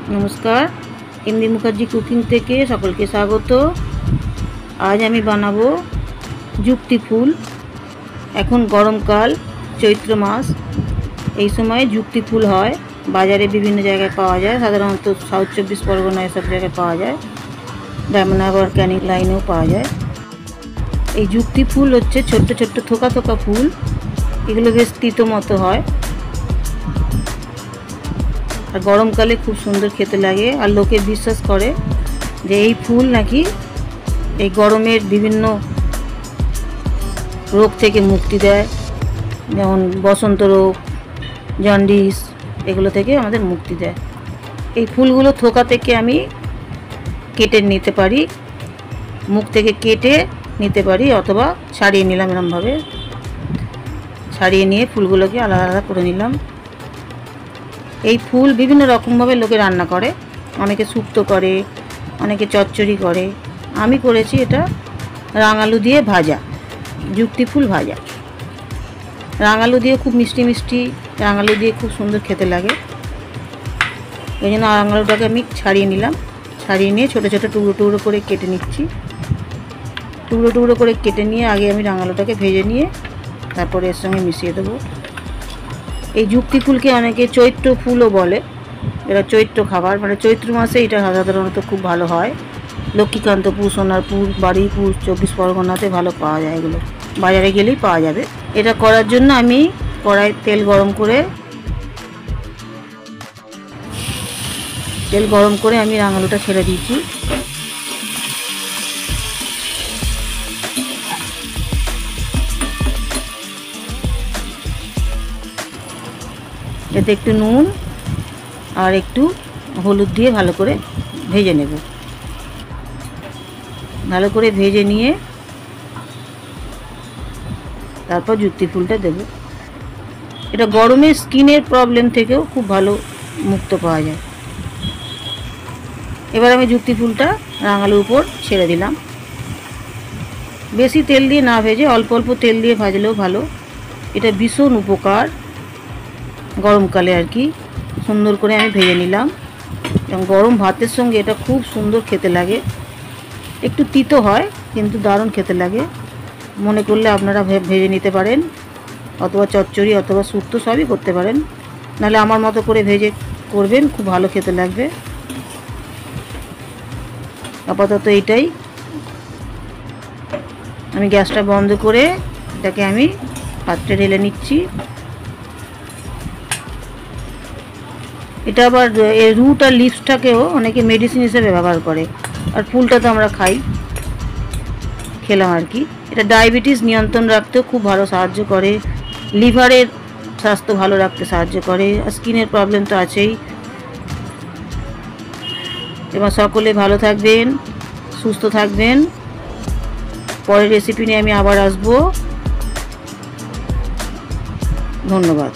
नमस्कार, इमली मुखार्जी कुकिंग থেকে সকলকে স্বাগত। আজ আমি বানাবো যুক্তি ফুল। এখন গরমকাল, চৈত্র মাস, এই সময় যুক্তি ফুল হয়। বাজারে বিভিন্ন জায়গায় পাওয়া যায়, সাধারণত সাউথ 24 পরগনায় সব জায়গায় পাওয়া যায়, ডায়মন্ডহারবার ক্যানিং লাইনেও পাওয়া যায়। এই যুক্তি ফুল হচ্ছে ছোট্ট ছোট্ট থোকা থোকা ফুল। এগুলো বেশ তিতো মতো হয় আর গরমকালে খুব সুন্দর খেতে লাগে। আর লোকে বিশ্বাস করে যে এই ফুল নাকি এই গরমের বিভিন্ন রোগ থেকে মুক্তি দেয়, যেমন বসন্ত রোগ, জন্ডিস, এগুলো থেকে আমাদের মুক্তি দেয়। এই ফুলগুলো থোকা থেকে আমি কেটে নিতে পারি, মুখ থেকে কেটে নিতে পারি, অথবা ছাড়িয়ে নিলাম। এরকমভাবে ছাড়িয়ে নিয়ে ফুলগুলোকে আলাদা আলাদা করে নিলাম। এই ফুল বিভিন্ন রকমভাবে লোকে রান্না করে, অনেকে শুক্তো করে, অনেকে চচ্চড়ি করে। আমি করেছি এটা রাঙালু দিয়ে ভাজা, যুক্তি ফুল ভাজা। রাঙালু দিয়ে খুব মিষ্টি মিষ্টি, রাঙালু দিয়ে খুব সুন্দর খেতে লাগে। এই জন্য রাঙালুটাকে আমি ছাড়িয়ে নিলাম। ছাড়িয়ে নিয়ে ছোটো ছোটো টুকরো টুকরো করে কেটে নিচ্ছি। টুকরো টুকরো করে কেটে নিয়ে আগে আমি রাঙালুটাকে ভেজে নিয়ে তারপরে এর সঙ্গে মিশিয়ে দেবো। এই যুক্তি ফুলকে অনেকে চৈত্র ফুলও বলে। এটা চৈত্র খাবার, মানে চৈত্র মাসে এটা সাধারণত খুব ভালো হয়। লক্ষ্মীকান্তপুর, সোনারপুর, বারুইপুর, 24 পরগনাতে ভালো পাওয়া যায়। এগুলো বাজারে গেলেই পাওয়া যাবে। এটা করার জন্য আমি কড়াই তেল গরম করে আমি রাঙালুটা ছেড়ে দিয়েছি। এতে একটু নুন আর একটু হলুদ দিয়ে ভালো করে ভেজে নেব। ভালো করে ভেজে নিয়ে তারপর যুক্তি ফুলটা দেব। এটা গরমে স্কিনের প্রবলেম থেকেও খুব ভালো মুক্ত পাওয়া যায়। এবার আমি যুক্তি ফুলটা রাঙালুর উপর ছেড়ে দিলাম। বেশি তেল দিয়ে না ভেজে অল্প অল্প তেল দিয়ে ভাজলেও ভালো। এটা ভীষণ উপকার গরমকালে আর কি। সুন্দর করে আমি ভেজে নিলাম এবং গরম ভাতের সঙ্গে এটা খুব সুন্দর খেতে লাগে। একটু তিতো হয় কিন্তু দারুণ খেতে লাগে। মনে করলে আপনারা ভেজে নিতে পারেন, অথবা চচ্চড়ি অথবা শুক্তো সবই করতে পারেন, নাহলে আমার মতো করে ভেজে করবেন, খুব ভালো খেতে লাগবে। আপাতত এইটাই। আমি গ্যাসটা বন্ধ করে এটাকে আমি পাত্রে ঢেলে নিচ্ছি। এটা আবার এর রুট আর লিভসটাকেও অনেকে মেডিসিন হিসেবে ব্যবহার করে, আর ফুলটা তো আমরা খেলাম আর কি। এটা ডায়াবেটিস নিয়ন্ত্রণ রাখতেও খুব ভালো সাহায্য করে, লিভারের স্বাস্থ্য ভালো রাখতে সাহায্য করে, আর স্কিনের প্রবলেম তো আছেই। এবার সকলে ভালো থাকবেন, সুস্থ থাকবেন। পরের রেসিপি নিয়ে আমি আবার আসবো। ধন্যবাদ।